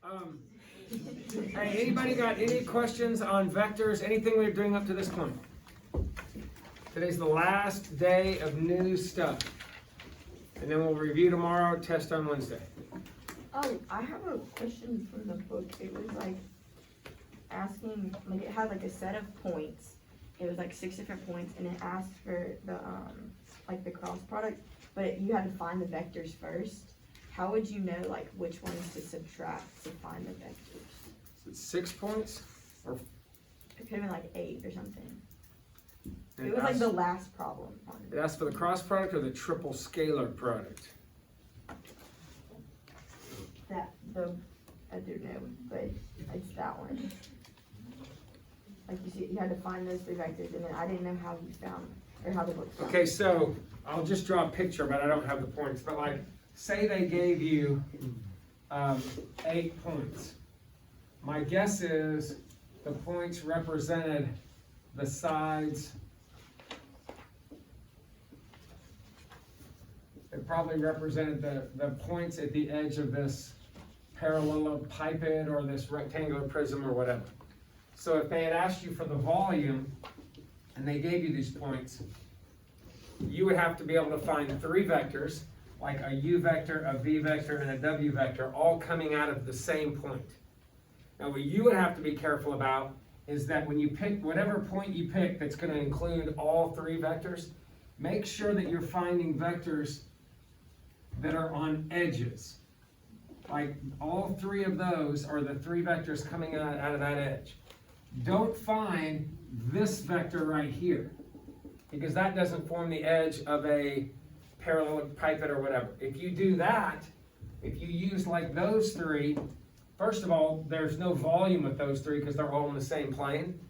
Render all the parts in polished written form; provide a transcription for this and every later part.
Hey, anybody got any questions on vectors, anything we're doing up to this point? Today's the last day of new stuff. And then we'll review tomorrow, test on Wednesday. Oh, I have a question from the book. It was like asking, like it had like a set of points. It was like 6 different points, and it asked for the like the cross product, but you had to find the vectors first. How would you know like which ones to subtract to find the vectors? Is it 6 points? Or It could have been like 8 or something. it It was like asks- the last problem on It asks for the cross product or the triple scalar product? that. I don't know, but it's that one. Like you see, you had to find those 3 vectors, and then I didn't know how you found or how the book found. Okay, so I'll just draw a picture, but I don't have the points. But like, say they gave you 8 points. My guess is the points represented the sides. It probably represented the points at the edge of this parallelepiped or this rectangular prism or whatever. So if they had asked you for the volume and they gave you these points, you would have to be able to find 3 vectors, like a u vector, a v vector, and a w vector, all coming out of the same point. Now what you would have to be careful about is that when you pick whatever point you pick that's going to include all 3 vectors, make sure that you're finding vectors that are on edges. Like all 3 of those are the 3 vectors coming out of that edge. Don't find this vector right here, because that doesn't form the edge of a parallelepiped or whatever. If you do that, if you use like those 3, first of all, there's no volume with those 3 because they're all in the same plane.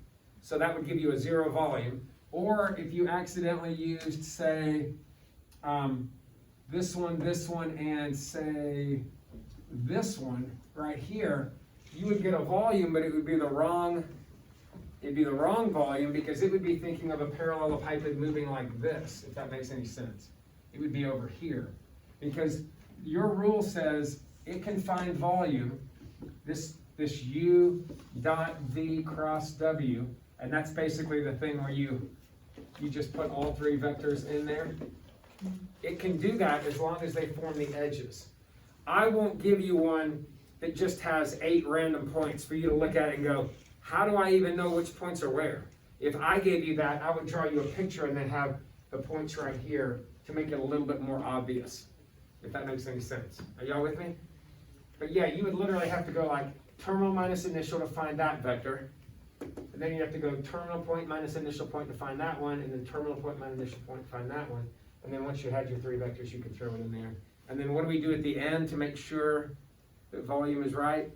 So that would give you a 0 volume. Or if you accidentally used, say, this one, and say this one right here, you would get a volume, but it would be the wrong volume, because it would be thinking of a parallelepiped moving like this, if that makes any sense. It would be over here, because your rule says it can find volume, this u dot v cross w, and that's basically the thing where you just put all 3 vectors in there. It can do that as long as they form the edges. I won't give you one that just has 8 random points for you to look at and go, how do I even know which points are where? If I gave you that, I would draw you a picture and then have the points right here to make it a little bit more obvious, if that makes any sense. Are y'all with me? But yeah, you would literally have to go like terminal minus initial to find that vector, and then you have to go terminal point minus initial point to find that one, and then terminal point minus initial point to find that one. And then once you had your 3 vectors, you could throw it in there. And then what do we do at the end to make sure that volume is right?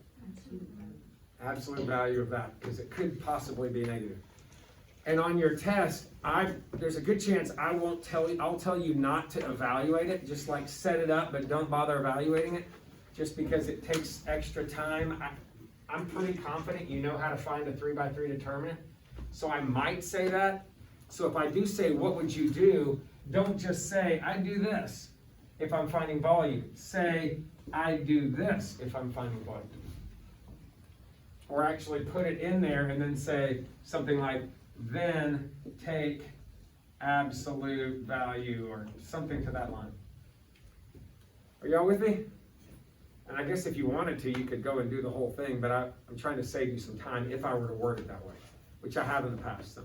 Absolute value of that, because it could possibly be negative. And on your test, there's a good chance I won't tell you. I'll tell you not to evaluate it. Just like set it up, but don't bother evaluating it, just because it takes extra time. I'm pretty confident you know how to find a 3x3 determinant, so I might say that. So if I do say, what would you do? Don't just say, I do this if I'm finding volume. Say, I do this if I'm finding volume. Or actually put it in there and then say something like, then take absolute value, or something to that line. Are y'all with me? And I guess if you wanted to, you could go and do the whole thing, but I'm trying to save you some time if I were to word it that way, which I have in the past. So.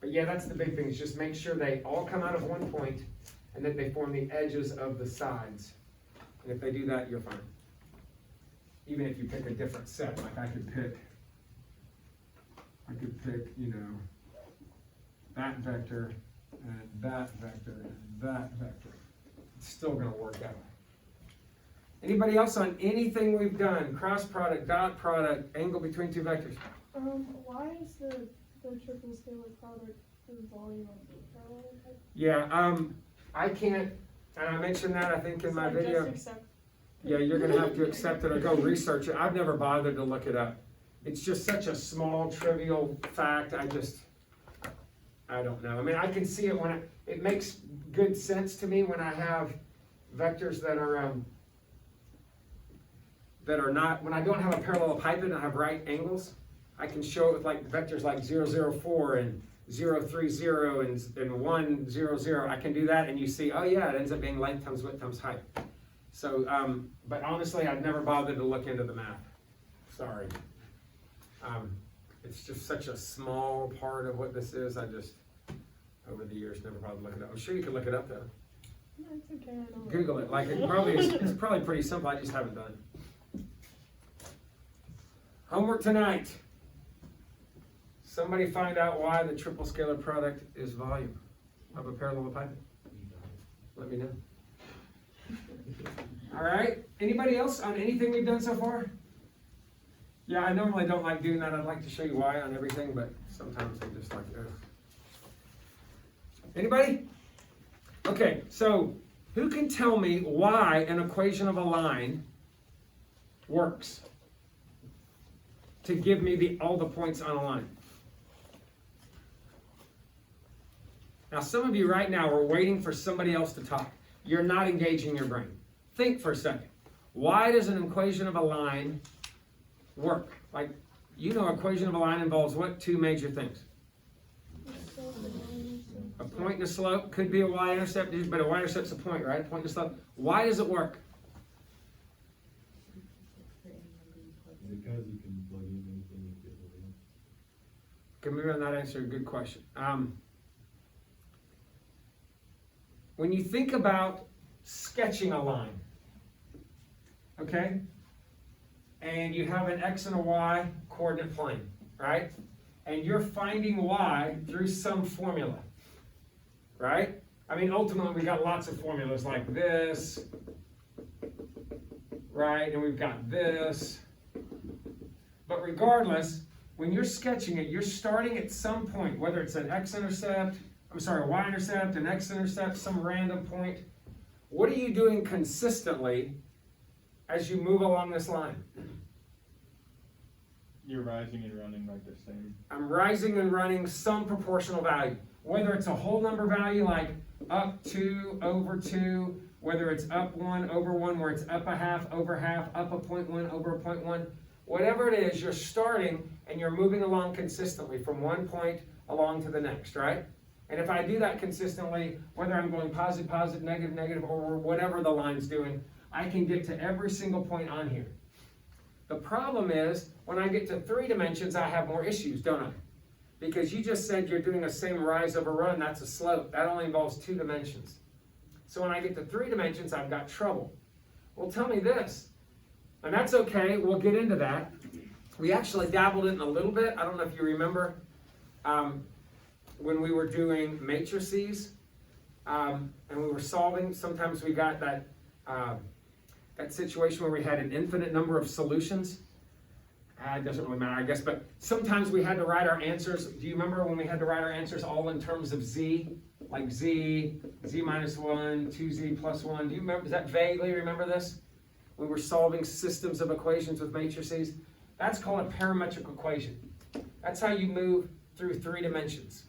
But yeah, that's the big thing, is just make sure they all come out of one point and that they form the edges of the sides. And if they do that, you're fine. Even if you pick a different set, like I could pick, you know, that vector, and that vector, and that vector. It's still gonna work out. Anybody else on anything we've done? Cross product, dot product, angle between 2 vectors. Why is the triple scalar product the volume of the parallelepiped? Yeah, I can't, and I mentioned that I think in my video. Just accept. Yeah, you're gonna have to accept it or go research it. I've never bothered to look it up. It's just such a small, trivial fact. I don't know. I mean, I can see it when it makes good sense to me when I have vectors that are that are not, when I don't have a parallelepiped and I have right angles, I can show it with like vectors like 0, 0, 4 and 0, 3, 0 and 1, 0, 0. I can do that and you see, oh yeah, it ends up being length times width times height. So, but honestly, I've never bothered to look into the math. Sorry. It's just such a small part of what this is. I just, over the years, never bothered to look it up. I'm sure you can look it up though. No, it's okay. I don't Google it. Like it's probably pretty simple. I just haven't done it. Homework tonight. Somebody find out why the triple scalar product is volume of a parallelepiped. Let me know. All right. Anybody else on anything we've done so far? Yeah, I normally don't like doing that. I'd like to show you why on everything, but sometimes I'm just like, ugh. Anybody? Okay, so who can tell me why an equation of a line works to give me all the points on a line? Now, some of you right now are waiting for somebody else to talk. You're not engaging your brain. Think for a second. Why does an equation of a line work? Like, you know, equation of a line involves what? Two major things. A point and a slope. Could be a y-intercept, but a y-intercept's a point, right? Point and a slope. Why does it work? Because you can plug in anything and get it in. Okay, maybe I'm not answering a good question. When you think about sketching a line, okay, and you have an x and a y coordinate plane, right? And you're finding y through some formula, right? I mean, ultimately, we got lots of formulas like this, right? And we've got this. But regardless, when you're sketching it, you're starting at some point, whether it's an x-intercept, a y-intercept, an x-intercept, some random point. What are you doing consistently as you move along this line? You're rising and running like the same. I'm rising and running some proportional value. Whether it's a whole number value like up 2 over 2, whether it's up 1 over 1, where it's up a half over half, up a 0.1 over a 0.1, whatever it is, you're starting and you're moving along consistently from one point along to the next, right? And if I do that consistently, whether I'm going positive, positive, negative, negative, or whatever the line's doing, I can get to every single point on here. The problem is, when I get to 3 dimensions, I have more issues, don't I? Because you just said you're doing the same rise over run, that's a slope. That only involves 2 dimensions. So when I get to 3 dimensions, I've got trouble. Well, tell me this, and that's okay, we'll get into that. We actually dabbled in it a little bit. I don't know if you remember when we were doing matrices and we were solving, sometimes we got that situation where we had an infinite number of solutions. It doesn't really matter, I guess, but sometimes we had to write our answers. Do you remember when we had to write our answers all in terms of z? Like z minus 1, 2z plus 1. Do you remember, does that vaguely remember this? We were solving systems of equations with matrices. That's called a parametric equation. That's how you move through 3 dimensions.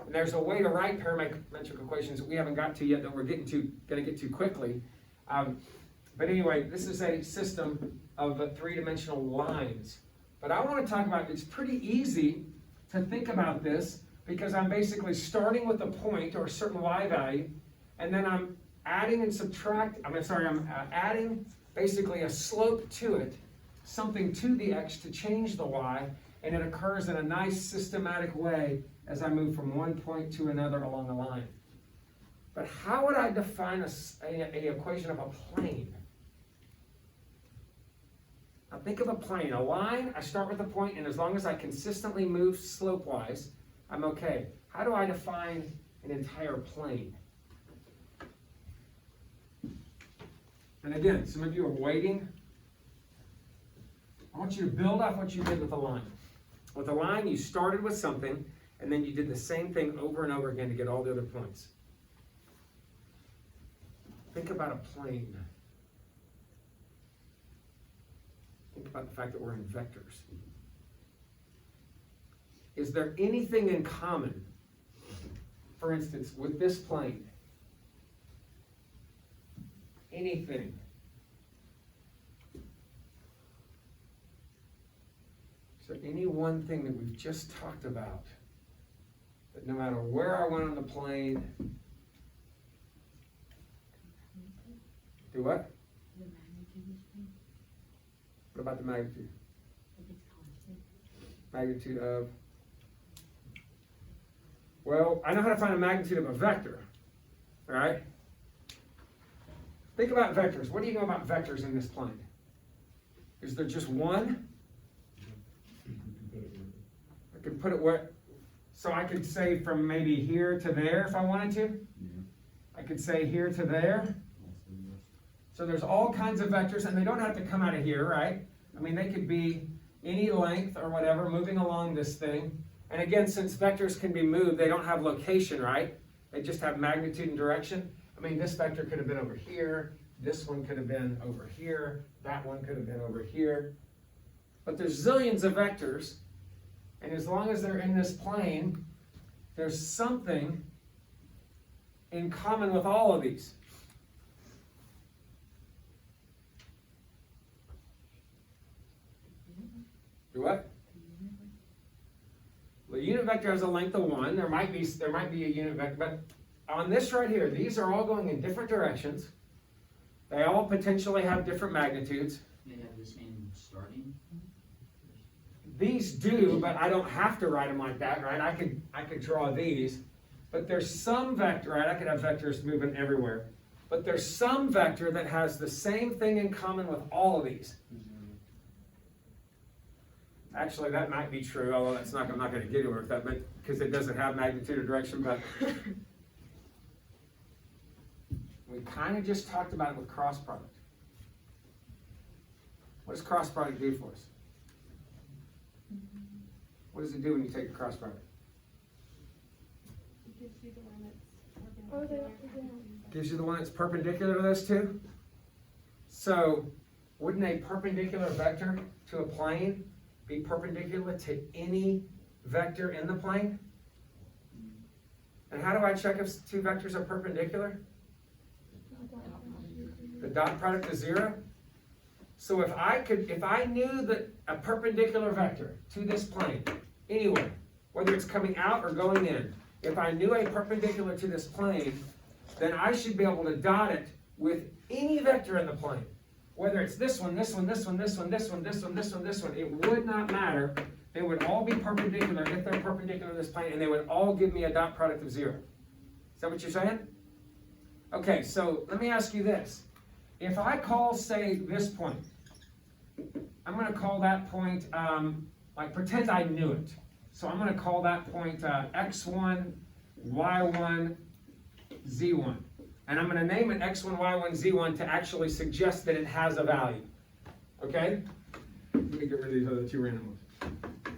And there's a way to write parametric equations that we haven't got to yet that we're going to get to quickly. But anyway, this is a system of 3-dimensional lines. But I want to talk about, it's pretty easy to think about this because I'm basically starting with a point or a certain y value, and then I'm adding I'm adding basically a slope to it, something to the x to change the y, and it occurs in a nice systematic way as I move from one point to another along a line. But how would I define a equation of a plane? Now think of a plane. A line, I start with a point, and as long as I consistently move slope-wise, I'm okay. How do I define an entire plane? And again, some of you are waiting. I want you to build off what you did with a line. With a line, you started with something, and then you did the same thing over and over again to get all the other points. Think about a plane. Think about the fact that we're in vectors. Is there anything in common, for instance, with this plane? Anything? there any one thing that we've just talked about that no matter where I went on the plane, do what? The magnitude is thing, What about the magnitude? if it's constant. Magnitude of? Well, I know how to find a magnitude of a vector, all right? Think about vectors. What do you know about vectors in this plane? Is there just one? I could put it where, so I could say from maybe here to there if I wanted to. I could say here to there. So there's all kinds of vectors, and they don't have to come out of here, right? I mean, they could be any length or whatever moving along this thing. And again, since vectors can be moved, they don't have location, right? They just have magnitude and direction. I mean, this vector could have been over here. This one could have been over here. That one could have been over here. But there's zillions of vectors. And as long as they're in this plane, there's something in common with all of these. Do what? Well, a unit vector has a length of 1. There might be a unit vector, but on this right here, these are all going in different directions. They all potentially have different magnitudes. They have the same starting. These do, but I don't have to write them like that, right? I could draw these, but there's some vector, right? I could have vectors moving everywhere, but there's some vector that has the same thing in common with all of these. Actually, that might be true, although I'm not going to get anywhere with that, but because it doesn't have magnitude or direction, but we kind of just talked about it with cross product. What does cross product do for us? What does it do when you take a cross product? It gives you the one that's Oh, perpendicular. Gives you the one that's perpendicular to those two. So, wouldn't a perpendicular vector to a plane be perpendicular to any vector in the plane? And how do I check if two vectors are perpendicular? The dot product is 0. So if I knew that a perpendicular vector to this plane, anywhere, whether it's coming out or going in, if I knew a perpendicular to this plane, then I should be able to dot it with any vector in the plane. Whether it's this one, this one, this one, this one, this one, this one, this one, this one, it would not matter. They would all be perpendicular if they're perpendicular to this plane, and they would all give me a dot product of 0. Is that what you're saying? Okay, so let me ask you this. If I call, say, this point, I'm going to call that point, like pretend I knew it. So I'm going to call that point x1, y1, z1. And I'm going to name it x1, y1, z1 to actually suggest that it has a value. Okay? Let me get rid of these other two random ones.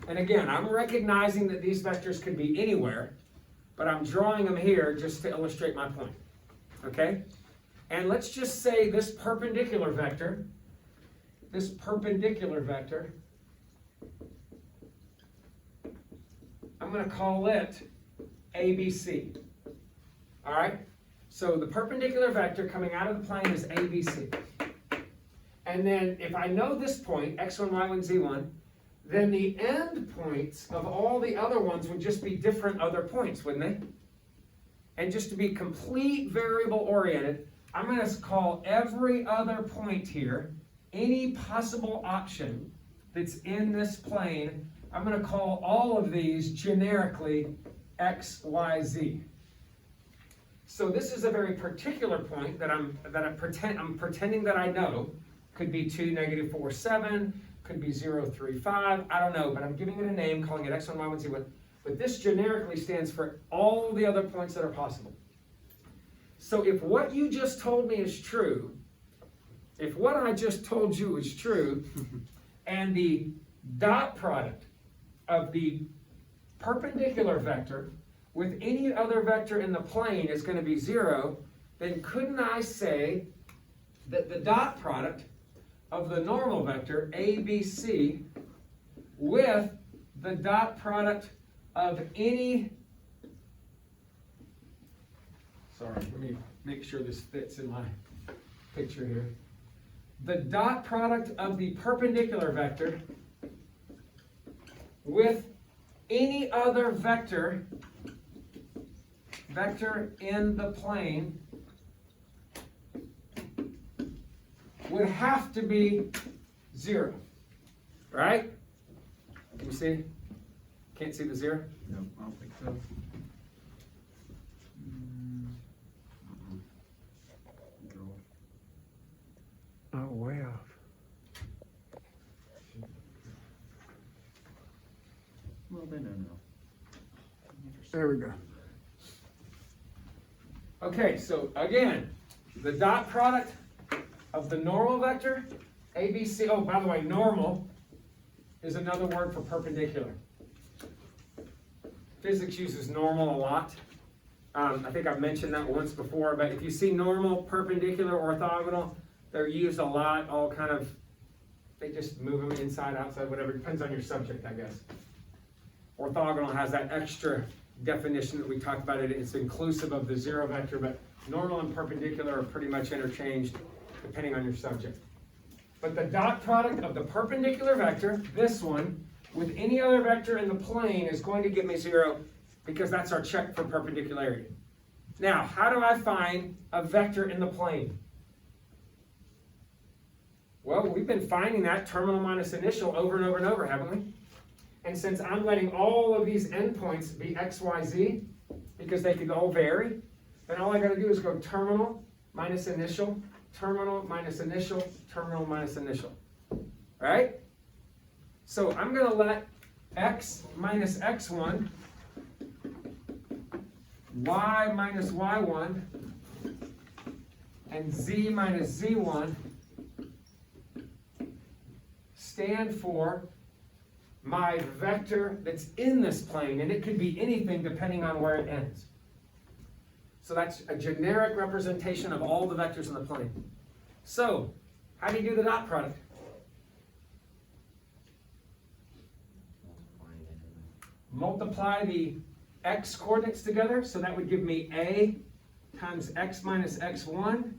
And again, I'm recognizing that these vectors could be anywhere, but I'm drawing them here just to illustrate my point. Okay? And let's just say this perpendicular vector, I'm going to call it ABC. All right? So the perpendicular vector coming out of the plane is ABC. And then if I know this point, x1, y1, z1, then the end points of all the other ones would just be different other points, wouldn't they? And just to be complete variable oriented, I'm going to call every other point here, any possible option that's in this plane, I'm going to call all of these generically x, y, z. So this is a very particular point that I'm pretending that I know. Could be 2, -4, 7, could be 0, 3, 5, I don't know, but I'm giving it a name, calling it x1, y1, z1. But this generically stands for all the other points that are possible. So if what you just told me is true, if what I just told you is true, and the dot product of the perpendicular vector with any other vector in the plane is going to be 0, then couldn't I say that the dot product of the normal vector, ABC, with the dot product of any... Sorry, let me make sure this fits in my picture here. The dot product of the perpendicular vector with any other vector in the plane would have to be 0, right? Can you see? Can't see the 0? No, I don't think so. Oh, way off. Well, they know now. There we go. Okay, so again, the dot product of the normal vector, ABC, oh, by the way, normal is another word for perpendicular. Physics uses normal a lot. I think I've mentioned that once before, but if you see normal, perpendicular, orthogonal, they're used a lot, all kind of, they just move them inside, outside, whatever, depends on your subject, I guess. Orthogonal has that extra definition that we talked about. It's inclusive of the 0 vector, but normal and perpendicular are pretty much interchanged depending on your subject. But the dot product of the perpendicular vector, this one, with any other vector in the plane is going to give me 0 because that's our check for perpendicularity. Now, how do I find a vector in the plane? Well, we've been finding that terminal minus initial over and over and over, haven't we? And since I'm letting all of these endpoints be x, y, z, because they could all vary, then all I got to do is go terminal minus initial, terminal minus initial, terminal minus initial. Right? So I'm going to let x minus x1, y minus y1, and z minus z1 stand for my vector that's in this plane, and it could be anything depending on where it ends. So that's a generic representation of all the vectors in the plane. So, how do you do the dot product? Multiply the x coordinates together, so that would give me a times x minus x1.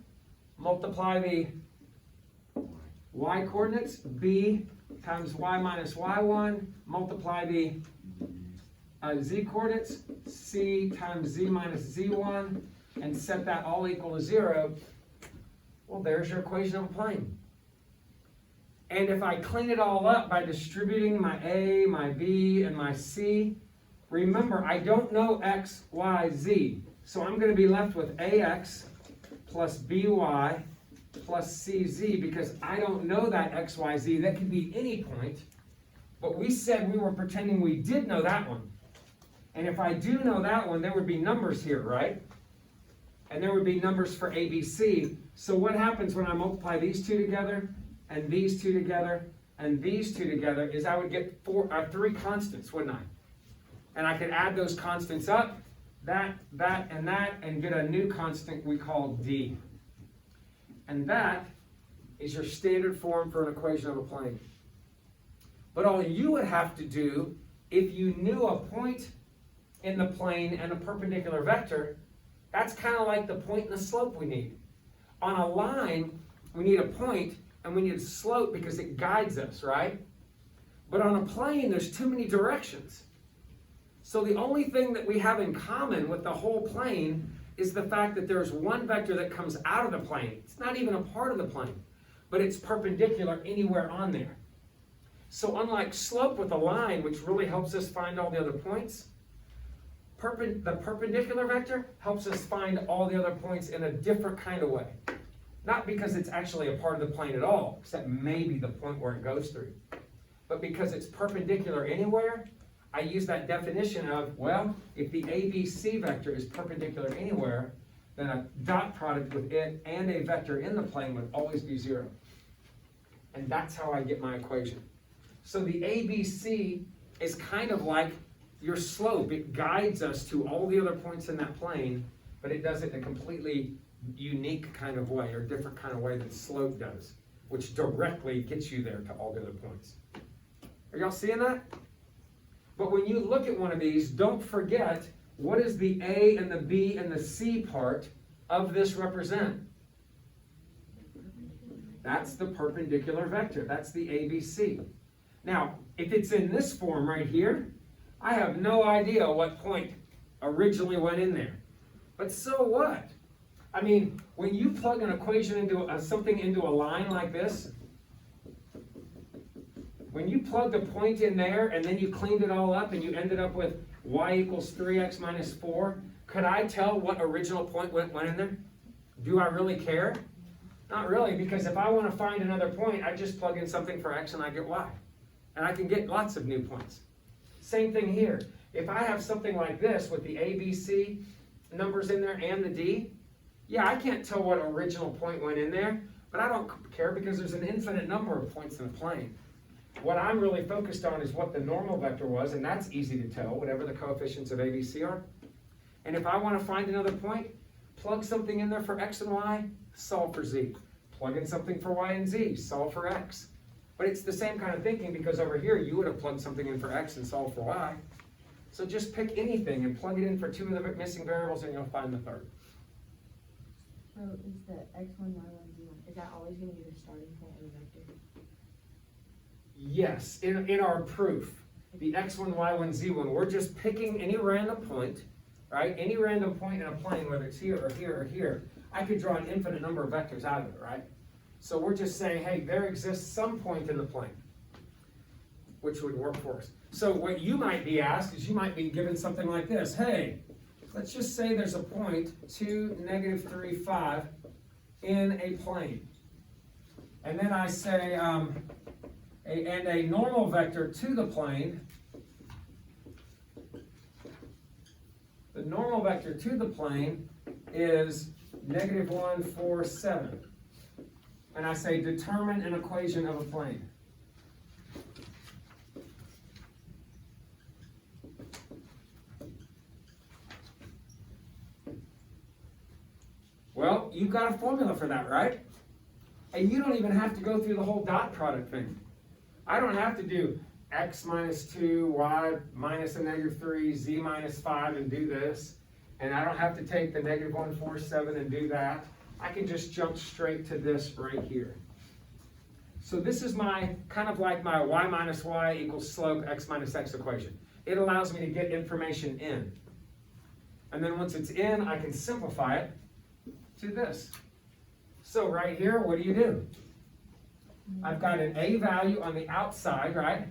Multiply the y coordinates, b times y minus y1, multiply the z coordinates, c times z minus z1, and set that all equal to 0, well, there's your equation of a plane. And if I clean it all up by distributing my a, my b, and my c, remember, I don't know x, y, z, so I'm going to be left with ax plus by plus cz, because I don't know that x, y, z. That could be any point, but we said we were pretending we did know that one. And if I do know that one, there would be numbers here, right? And there would be numbers for a, b, c. So what happens when I multiply these two together, and these two together, and these two together, is I would get 3 constants, wouldn't I? And I could add those constants up, that, and get a new constant we call d. And that is your standard form for an equation of a plane. But all you would have to do, if you knew a point in the plane and a perpendicular vector, that's kind of like the point and the slope we need. On a line, we need a point and we need a slope because it guides us, right? But on a plane, there's too many directions. So the only thing that we have in common with the whole plane is the fact that there's one vector that comes out of the plane. It's not even a part of the plane, but it's perpendicular anywhere on there. So unlike slope with a line, which really helps us find all the other points, the perpendicular vector helps us find all the other points in a different kind of way. Not because it's actually a part of the plane at all, except maybe the point where it goes through. But because it's perpendicular anywhere, I use that definition of, well, if the ABC vector is perpendicular anywhere, then a dot product with it and a vector in the plane would always be 0. And that's how I get my equation. So the ABC is kind of like your slope. It guides us to all the other points in that plane, but it does it in a completely unique kind of way, or different kind of way than slope does, which directly gets you there to all the other points. Are y'all seeing that? But when you look at one of these, don't forget, what does the A and the B and the C part of this represent? That's the perpendicular vector. That's the ABC. Now, if it's in this form right here, I have no idea what point originally went in there. But so what? I mean, when you plug an equation into something into a line like this, when you plugged a point in there and then you cleaned it all up and you ended up with y equals 3x minus 4, could I tell what original point went in there? Do I really care? Not really, because if I want to find another point, I just plug in something for x and I get y. And I can get lots of new points. Same thing here. If I have something like this with the a, b, c numbers in there and the d, yeah, I can't tell what original point went in there, but I don't care because there's an infinite number of points in the plane. What I'm really focused on is what the normal vector was, and that's easy to tell, whatever the coefficients of a, b, c are. And if I want to find another point, plug something in there for x and y, solve for z. Plug in something for y and z, solve for x. But it's the same kind of thinking because over here you would have plugged something in for x and solved for y. So just pick anything and plug it in for two of the missing variables and you'll find the third. So is the x1, y1, z1, is that always gonna be the starting point of the vector? Yes, in our proof, the x1, y1, z1, we're just picking any random point, right? Any random point in a plane, whether it's here or here or here. I could draw an infinite number of vectors out of it, right? So we're just saying, hey, there exists some point in the plane, which would work for us. So what you might be asked is you might be given something like this. Hey, let's just say there's a point 2, -3, 5 in a plane. And then I say, and a normal vector to the plane, the normal vector to the plane is -1, 4, 7. And I say determine an equation of a plane. Well, you've got a formula for that, right? And you don't even have to go through the whole dot product thing. I don't have to do x minus 2, y minus a -3, z minus 5 and do this. And I don't have to take the -1, 4, 7 and do that. I can just jump straight to this right here. So this is my, kind of like my y minus y equals slope x minus x equation. It allows me to get information in. And then once it's in, I can simplify it to this. So right here, what do? I've got an a value on the outside, right?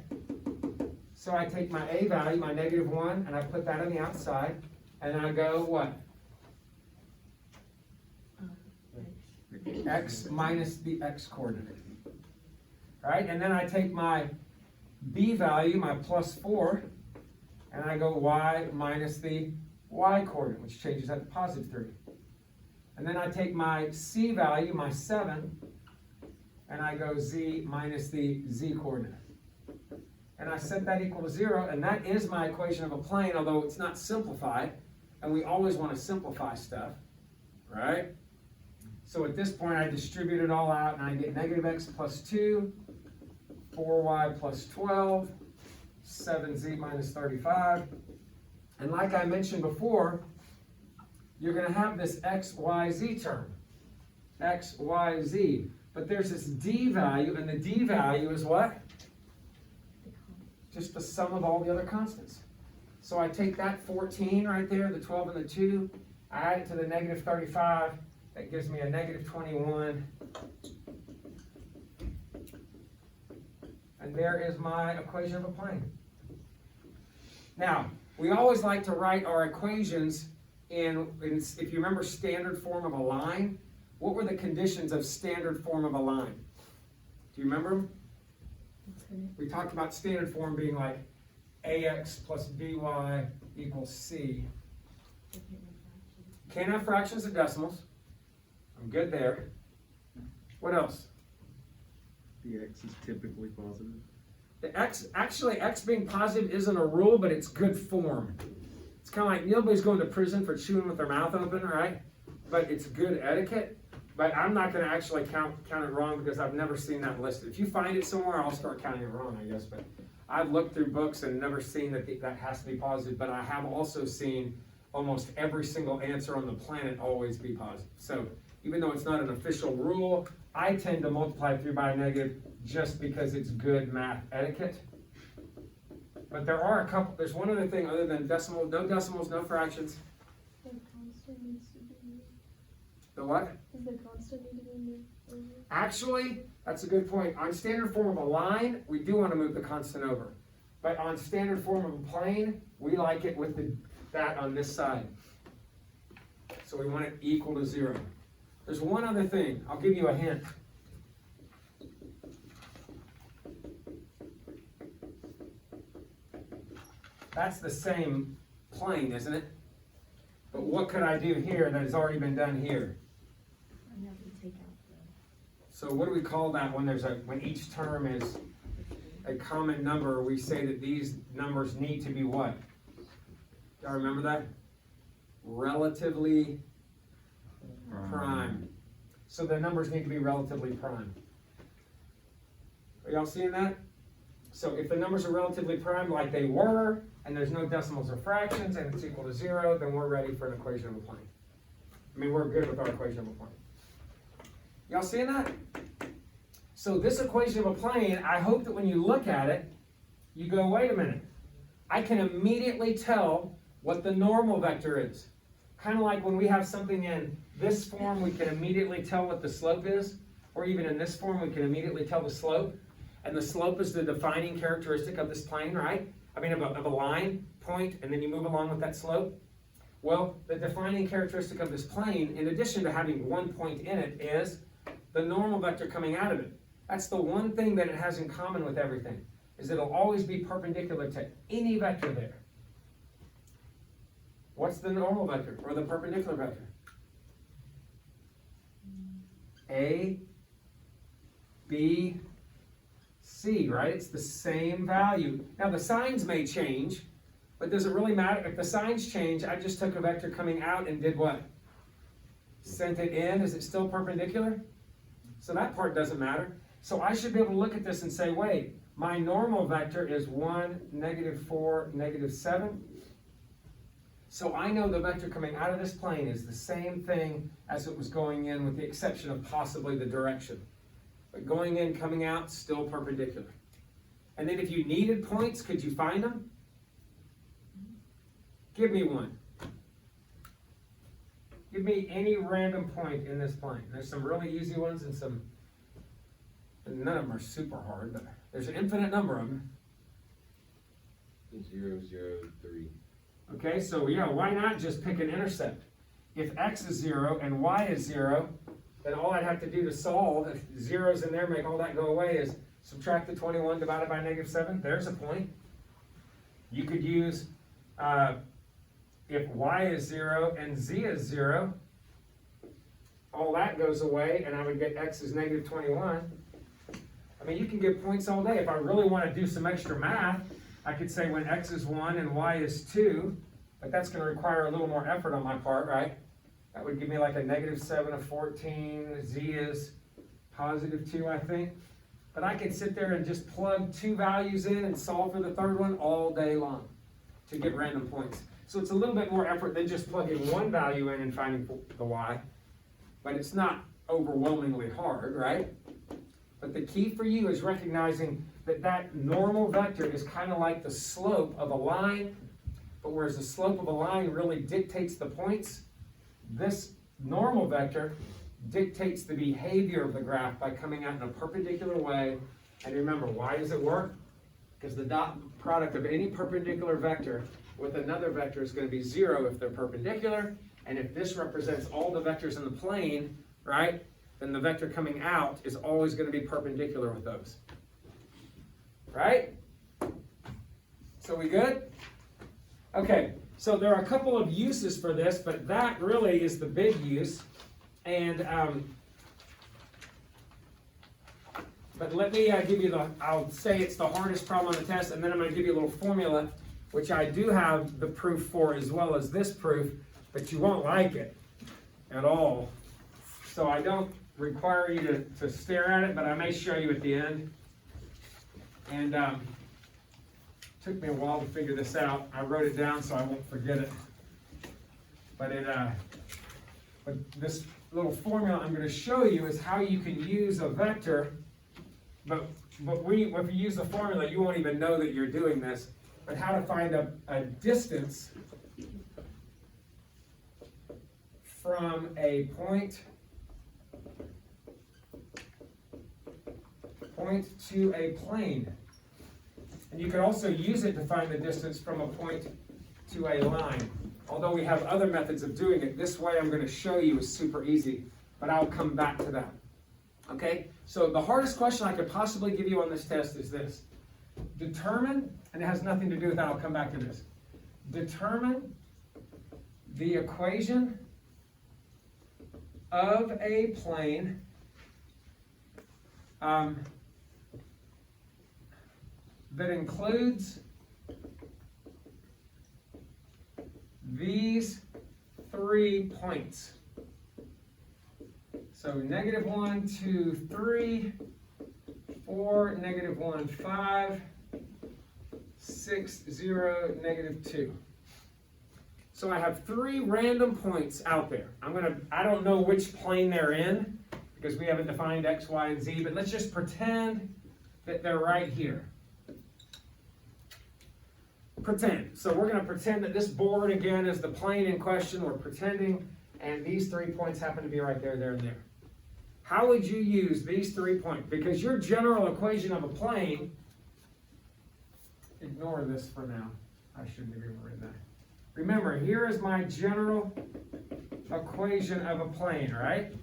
So I take my a value, my -1, and I put that on the outside, and I go what? X minus the x coordinate. Right? And then I take my b value, my +4, and I go y minus the y coordinate, which changes that to +3. And then I take my c value, my 7, and I go z minus the z coordinate. And I set that equal to 0, and that is my equation of a plane, although it's not simplified, and we always want to simplify stuff, right? So at this point, I distribute it all out, and I get -x plus 2, 4y plus 12, 7z minus 35. And like I mentioned before, you're going to have this x, y, z term. X, y, z. But there's this d value, and the d value is what? Just the sum of all the other constants. So I take that 14 right there, the 12 and the 2, I add it to the -35, that gives me a -21. And there is my equation of a plane. Now, we always like to write our equations in, if you remember standard form of a line, what were the conditions of standard form of a line? Do you remember them? We talked about standard form being like ax plus by equals c. Can't have fractions or decimals. I'm good there. What else? The x is typically positive. The x, actually x being positive isn't a rule, but it's good form. It's kind of like nobody's going to prison for chewing with their mouth open, right? But it's good etiquette. But I'm not going to actually count it wrong because I've never seen that listed. If you find it somewhere, I'll start counting it wrong, I guess. But I've looked through books and never seen that that has to be positive. But I have also seen almost every single answer on the planet always be positive. So even though it's not an official rule, I tend to multiply through by a negative just because it's good math etiquette. But there are a couple, there's one other thing other than decimal, no decimals, no fractions. The constant needs to be, The what? does the constant need to be moved over? Actually, that's a good point. On standard form of a line, we do want to move the constant over. But on standard form of a plane, we like it with that on this side. So we want it equal to 0. There's one other thing. I'll give you a hint. That's the same plane, isn't it? But what could I do here that has already been done here? I have to take out So what do we call that when when each term is a common number? We say that these numbers need to be what? Y'all remember that? Relatively prime. So the numbers need to be relatively prime. Are y'all seeing that? So if the numbers are relatively prime like they were, and there's no decimals or fractions, and it's equal to 0, then we're ready for an equation of a plane. I mean, we're good with our equation of a plane. Y'all seeing that? So this equation of a plane, I hope that when you look at it, you go, wait a minute. I can immediately tell what the normal vector is. Kind of like when we have something in this form, we can immediately tell what the slope is. Or even in this form, we can immediately tell the slope. And the slope is the defining characteristic of this plane, right? I mean, of a line, point, and then you move along with that slope. Well, the defining characteristic of this plane, in addition to having one point in it, is the normal vector coming out of it. That's the one thing that it has in common with everything, is it'll always be perpendicular to any vector there. What's the normal vector, or the perpendicular vector? A, B, C, right? It's the same value. Now the signs may change, but does it really matter? If the signs change, I just took a vector coming out and did what? Sent it in, is it still perpendicular? So that part doesn't matter. So I should be able to look at this and say, wait, my normal vector is 1, -4, -7. So I know the vector coming out of this plane is the same thing as it was going in, with the exception of possibly the direction. But going in, coming out, still perpendicular. And then if you needed points, could you find them? Give me one. Give me any random point in this plane. There's some really easy ones and none of them are super hard, but there's an infinite number of them. 0, 0, 3. Okay, so yeah, why not just pick an intercept? If x is 0 and y is 0, then all I'd have to do to solve, if zeros in there make all that go away, is subtract the 21 divided by -7. There's a point. You could use, if y is 0 and z is 0, all that goes away, and I would get x is -21. I mean, you can get points all day. If I really want to do some extra math, I could say when x is 1 and y is 2, but that's going to require a little more effort on my part, right? That would give me like a -7 of 14, z is +2, I think. But I could sit there and just plug 2 values in and solve for the third one all day long to get random points. So it's a little bit more effort than just plugging one value in and finding the y. But it's not overwhelmingly hard, right? But the key for you is recognizing that normal vector is kind of like the slope of a line, but whereas the slope of a line really dictates the points, this normal vector dictates the behavior of the graph by coming out in a perpendicular way. And remember, why does it work? Because the dot product of any perpendicular vector with another vector is going to be 0 if they're perpendicular, and if this represents all the vectors in the plane, right, then the vector coming out is always going to be perpendicular with those. Right? So we good? Okay, so there are a couple of uses for this, but that really is the big use. And but let me give you I'll say it's the hardest problem on the test, and then I'm going to give you a little formula, which I do have the proof for as well as this proof, but you won't like it at all. So I don't require you to stare at it, but I may show you at the end. And took me a while to figure this out. I wrote it down so I won't forget it. But but this little formula I'm going to show you is how you can use a vector but if you use the formula, you won't even know that you're doing this. But how to find a distance from a point to a plane. And you could also use it to find the distance from a point to a line. Although we have other methods of doing it, this way I'm going to show you is super easy, but I'll come back to that. Okay, so the hardest question I could possibly give you on this test is this. Determine, and it has nothing to do with that, I'll come back to this. Determine the equation of a plane that includes these 3 points. So -1, 2, 3, 4, -1, 5, 6, 0, -2. So I have 3 random points out there. I don't know which plane they're in because we haven't defined X, Y, and Z, but let's just pretend that they're right here. Pretend. So we're going to pretend that this board again is the plane in question. We're pretending, and these 3 points happen to be right there, there, and there. How would you use these 3 points? Because your general equation of a plane, ignore this for now. I shouldn't have even written that. Remember, here is my general equation of a plane, right?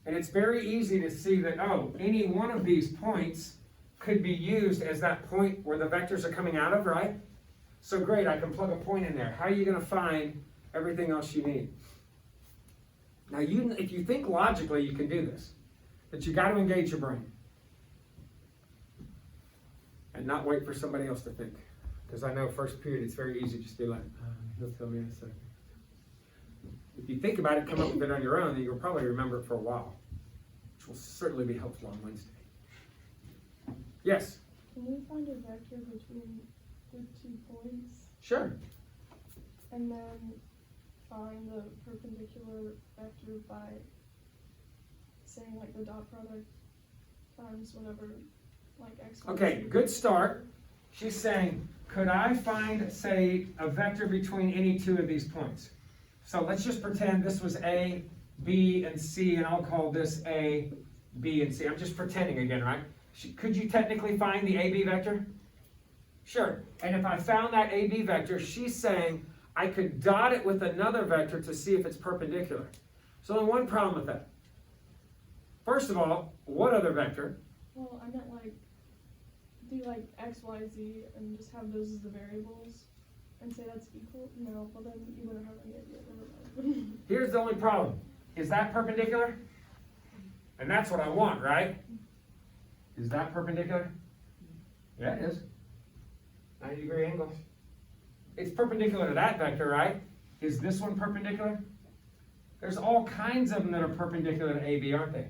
And it's very easy to see that, oh, any one of these points could be used as that point where the vectors are coming out of, right? So great, I can plug a point in there. How are you going to find everything else you need? Now, if you think logically, you can do this. But you got to engage your brain. And not wait for somebody else to think. Because I know first period, it's very easy just to be like, he'll tell me in a second. If you think about it, come up with it on your own, then you'll probably remember it for a while, which will certainly be helpful on Wednesday. Yes? Can we find a vector between the 2 points? Sure. And then find the perpendicular vector by saying like the dot product times whatever, like x. Okay, good start. She's saying, could I find, say, a vector between any 2 of these points? So let's just pretend this was A, B, and C, and I'll call this A, B, and C. I'm just pretending again, right? Could you technically find the AB vector? Sure. And if I found that AB vector, she's saying I could dot it with another vector to see if it's perpendicular. There's only one problem with that. First of all, what other vector? Well, I meant like, do like x, y, z, and just have those as the variables, and say that's equal? No, well then you wouldn't have any idea. Never mind. Here's the only problem. Is that perpendicular? And that's what I want, right? Is that perpendicular? Yeah, it is. 90-degree angle. It's perpendicular to that vector, right? Is this one perpendicular? There's all kinds of them that are perpendicular to AB, aren't they?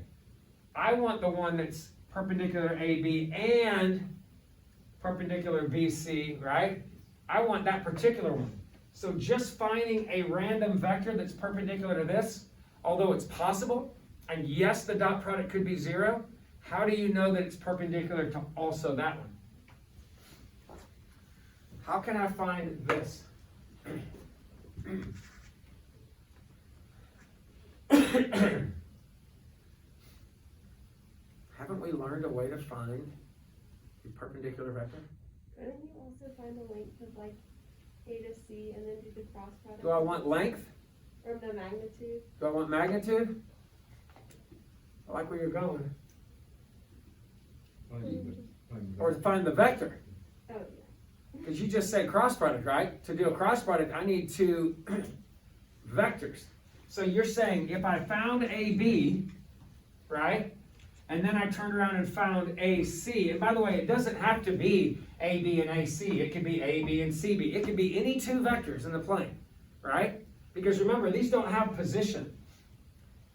I want the one that's perpendicular to AB and perpendicular BC, right? I want that particular one. So just finding a random vector that's perpendicular to this, although it's possible, and yes, the dot product could be 0, how do you know that it's perpendicular to also that one? How can I find this? Haven't we learned a way to find a perpendicular vector? Couldn't you also find the length of like A to C and then do the cross product? Do I want length? Or the magnitude? Do I want magnitude? I like where you're going. Or find the vector. Oh, yeah. Because you just said cross product, right? To do a cross product, I need 2 vectors. So you're saying if I found AB, right? And then I turned around and found AC. And by the way, it doesn't have to be AB and AC. It could be AB and CB. It could be any 2 vectors in the plane, right? Because remember, these don't have position.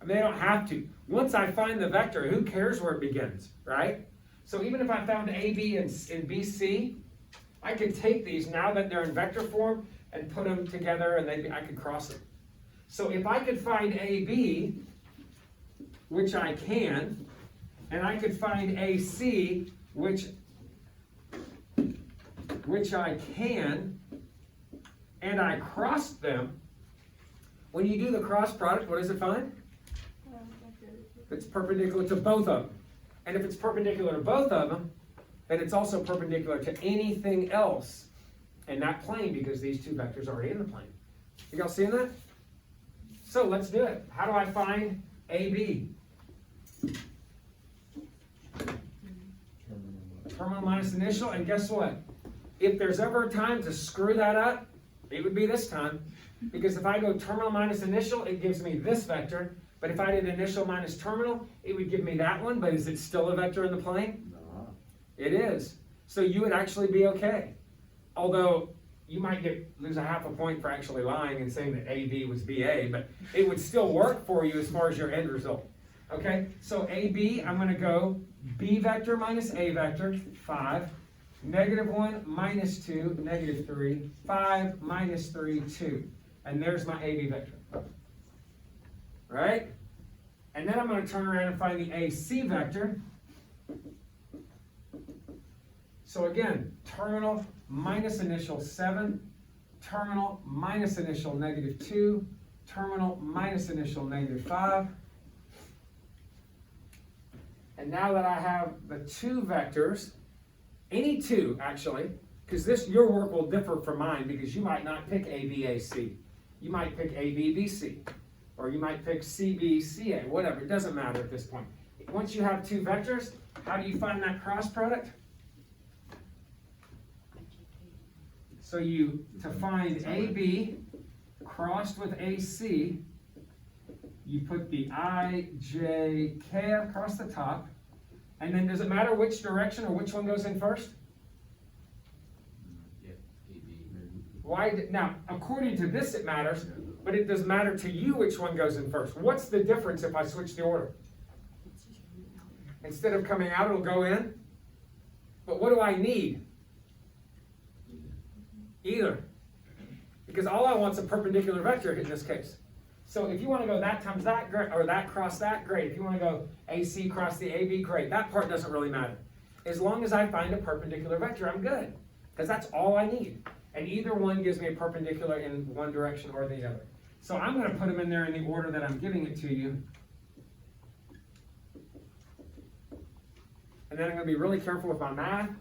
I mean, they don't have to. Once I find the vector, who cares where it begins, right? So even if I found AB and BC, I could take these now that they're in vector form and put them together and I could cross them. So if I could find AB, which I can, and I could find AC, which I can, and I crossed them, when you do the cross product, what does it find? It's perpendicular to both of them. And if it's perpendicular to both of them, then it's also perpendicular to anything else in that plane because these two vectors are already in the plane. You y'all seeing that? So let's do it. How do I find AB? Terminal minus initial, and guess what? If there's ever a time to screw that up, it would be this time. Because if I go terminal minus initial, it gives me this vector. But if I did initial minus terminal, it would give me that one. But is it still a vector in the plane? No. It is. So you would actually be okay. Although you might lose a half a point for actually lying and saying that AB was BA, but it would still work for you as far as your end result. Okay, so AB, I'm gonna go B vector minus A vector, 5, -1, -2, -3, 5, -3, 2. And there's my AB vector. Right? And then I'm gonna turn around and find the AC vector. So again, terminal minus initial 7, terminal minus initial -2, terminal minus initial -5. And now that I have the two vectors, any two actually, because your work will differ from mine because you might not pick ABAC. You might pick ABBC, or you might pick CBCA, whatever, it doesn't matter at this point. Once you have two vectors, how do you find that cross product? So to find AB crossed with AC, you put the I, J, K across the top, and then does it matter which direction or which one goes in first? Yeah, AB. Why? Now, according to this it matters, but it does matter to you which one goes in first. What's the difference if I switch the order? Instead of coming out, it'll go in. But what do I need? Either. Because all I want is a perpendicular vector in this case. So if you want to go that times that, great, or that cross that, great. If you want to go AC cross the AB, great. That part doesn't really matter. As long as I find a perpendicular vector, I'm good. Because that's all I need. And either one gives me a perpendicular in one direction or the other. So I'm going to put them in there in the order that I'm giving it to you. And then I'm going to be really careful with my math.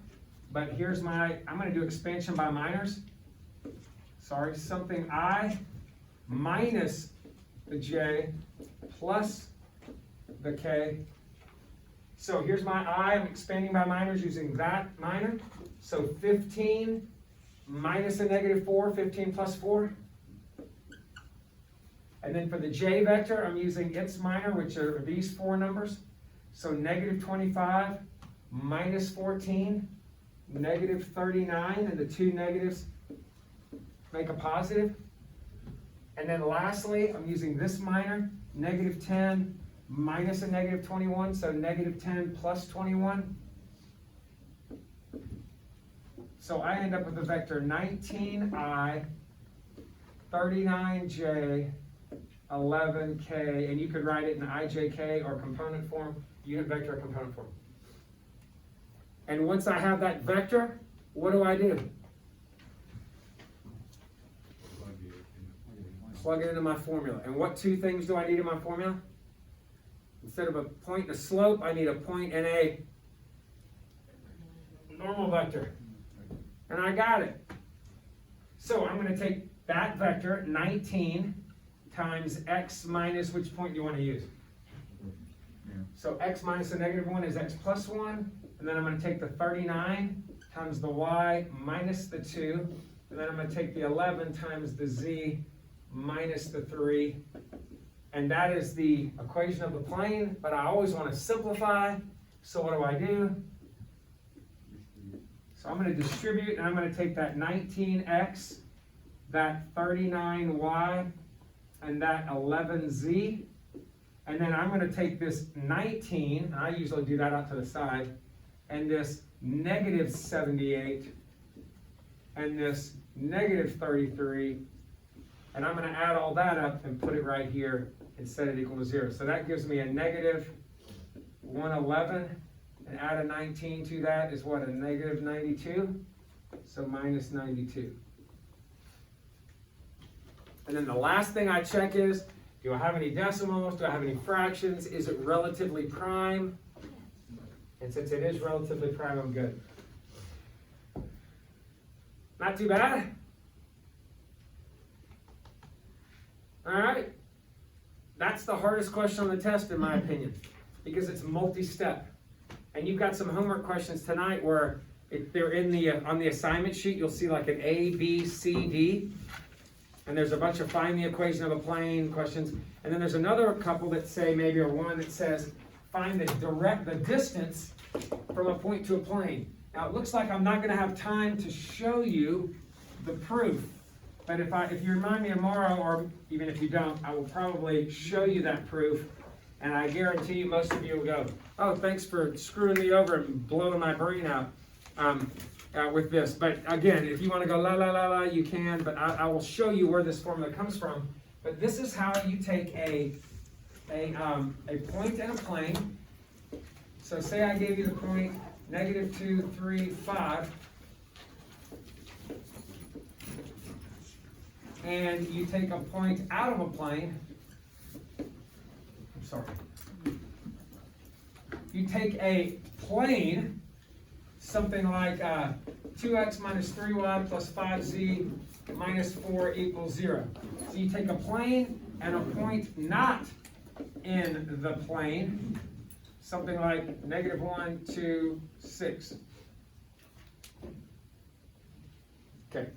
But here's I'm going to do expansion by minors. Sorry, something I minus the J plus the K. So here's my I, I'm expanding by minors using that minor. So 15 minus a -4, 15 plus 4. And then for the J vector, I'm using its minor, which are these four numbers. So -25 minus 14, -39, and the two negatives make a positive. And then lastly, I'm using this minor, -10 minus a -21, so -10 plus 21. So I end up with the vector 19i, 39j, 11k, and you could write it in ijk or component form, unit vector or component form. And once I have that vector, what do I do? Plug it into my formula. And what two things do I need in my formula? Instead of a point and a slope, I need a point and a normal vector. And I got it. So I'm going to take that vector, 19, times x minus, which point do you want to use? So x minus the -1 is x plus 1. And then I'm going to take the 39 times the y minus the 2. And then I'm going to take the 11 times the z minus the 3. And that is the equation of the plane, but I always want to simplify. So what do? So I'm going to distribute, and I'm going to take that 19x, that 39y, and that 11z. And then I'm going to take this 19, and I usually do that out to the side, and this -78, and this -33, and I'm gonna add all that up and put it right here and set it equal to 0. So that gives me a negative 111, and add a 19 to that is what, a negative 92? So minus 92. And then the last thing I check is, do I have any decimals? Do I have any fractions? Is it relatively prime? And since it is relatively prime, I'm good. Not too bad. All right. That's the hardest question on the test, in my opinion, because it's multi-step. And you've got some homework questions tonight where if they're in the on the assignment sheet, you'll see like an A, B, C, D. And there's a bunch of find the equation of a plane questions. And then there's another couple that say, maybe, or one that says, find the distance from a point to a plane. Now it looks like I'm not gonna have time to show you the proof. But if you remind me tomorrow, or even if you don't, I will probably show you that proof. And I guarantee you most of you will go, oh, thanks for screwing me over and blowing my brain out with this. But again, if you want to go la la la la, you can, but I will show you where this formula comes from. But this is how you take a point and a plane. So say I gave you the point negative 2, 3, 5. And you take a point out of a plane. I'm sorry. You take a plane, something like 2x minus 3y plus 5z minus 4 equals 0. So you take a plane and a point not in the plane, something like negative 1, 2, 6. Okay.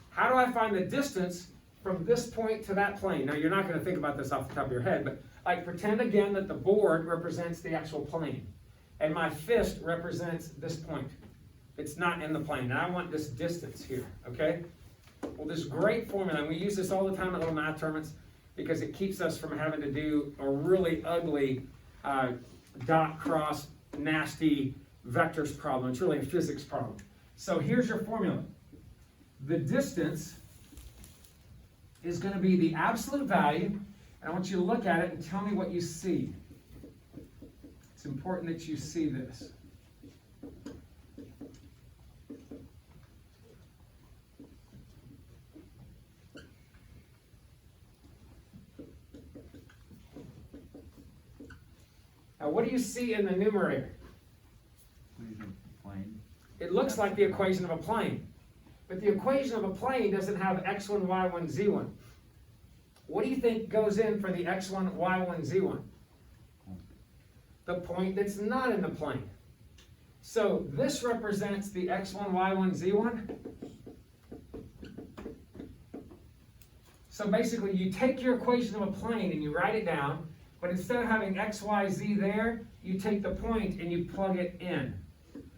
How do I find the distance from this point to that plane? Now, you're not going to think about this off the top of your head, but like pretend again that the board represents the actual plane, and my fist represents this point. It's not in the plane, and I want this distance here, okay? Well, this great formula, and we use this all the time at little math tournaments because it keeps us from having to do a really ugly dot, cross, nasty vectors problem. It's really a physics problem. So here's your formula. The distance is going to be the absolute value, and I want you to look at it and tell me what you see. It's important that you see this. Now, what do you see in the numerator? Plane. It looks like the equation of a plane. But the equation of a plane doesn't have x1, y1, z1. What do you think goes in for the x1, y1, z1? The point that's not in the plane. So this represents the x1, y1, z1. So basically you take your equation of a plane and you write it down, but instead of having x, y, z there, you take the point and you plug it in.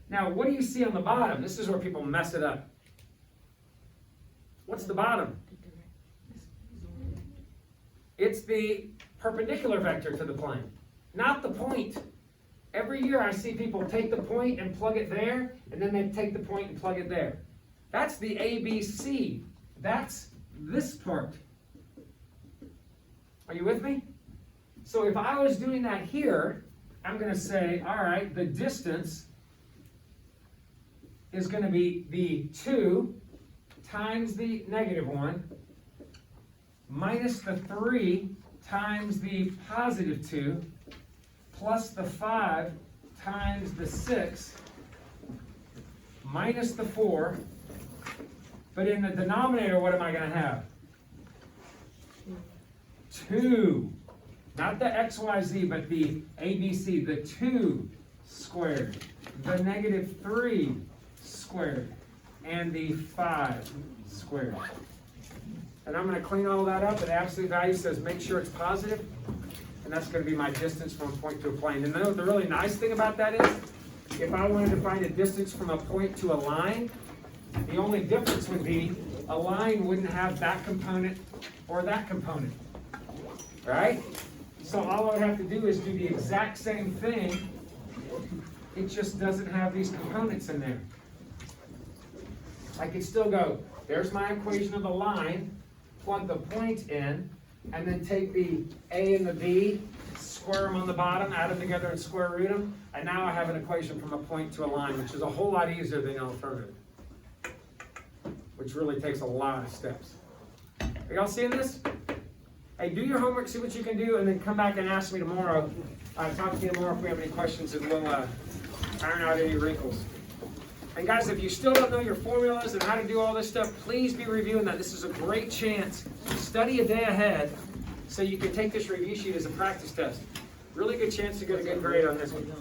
Now, what do you see on the bottom? This is where people mess it up. What's the bottom? It's the perpendicular vector to the plane, not the point. Every year I see people take the point and plug it there, and then they take the point and plug it there. That's the ABC. That's this part. Are you with me? So if I was doing that here, I'm going to say, all right, the distance is going to be the 2 times the negative 1 minus the 3 times the positive 2 plus the 5 times the 6 minus the 4. But in the denominator, what am I going to have? 2. Not the xyz, but the ABC, the 2 squared, the negative 3 squared, and the 5 squared. And I'm going to clean all that up, and the absolute value says make sure it's positive, and that's going to be my distance from a point to a plane. And the really nice thing about that is, if I wanted to find a distance from a point to a line, the only difference would be a line wouldn't have that component or that component, right? So all I would have to do is do the exact same thing, it just doesn't have these components in there. I could still go, there's my equation of the line, plug the point in, and then take the A and the B, square them on the bottom, add them together and square root them, and now I have an equation from a point to a line, which is a whole lot easier than the alternative, which really takes a lot of steps. Are y'all seeing this? Hey, do your homework, see what you can do, and then come back and ask me tomorrow. Talk to you tomorrow if we have any questions, and we'll iron out any wrinkles. And guys, if you still don't know your formulas and how to do all this stuff, please be reviewing that. This is a great chance to study a day ahead so you can take this review sheet as a practice test. Really good chance to get a good grade on this one.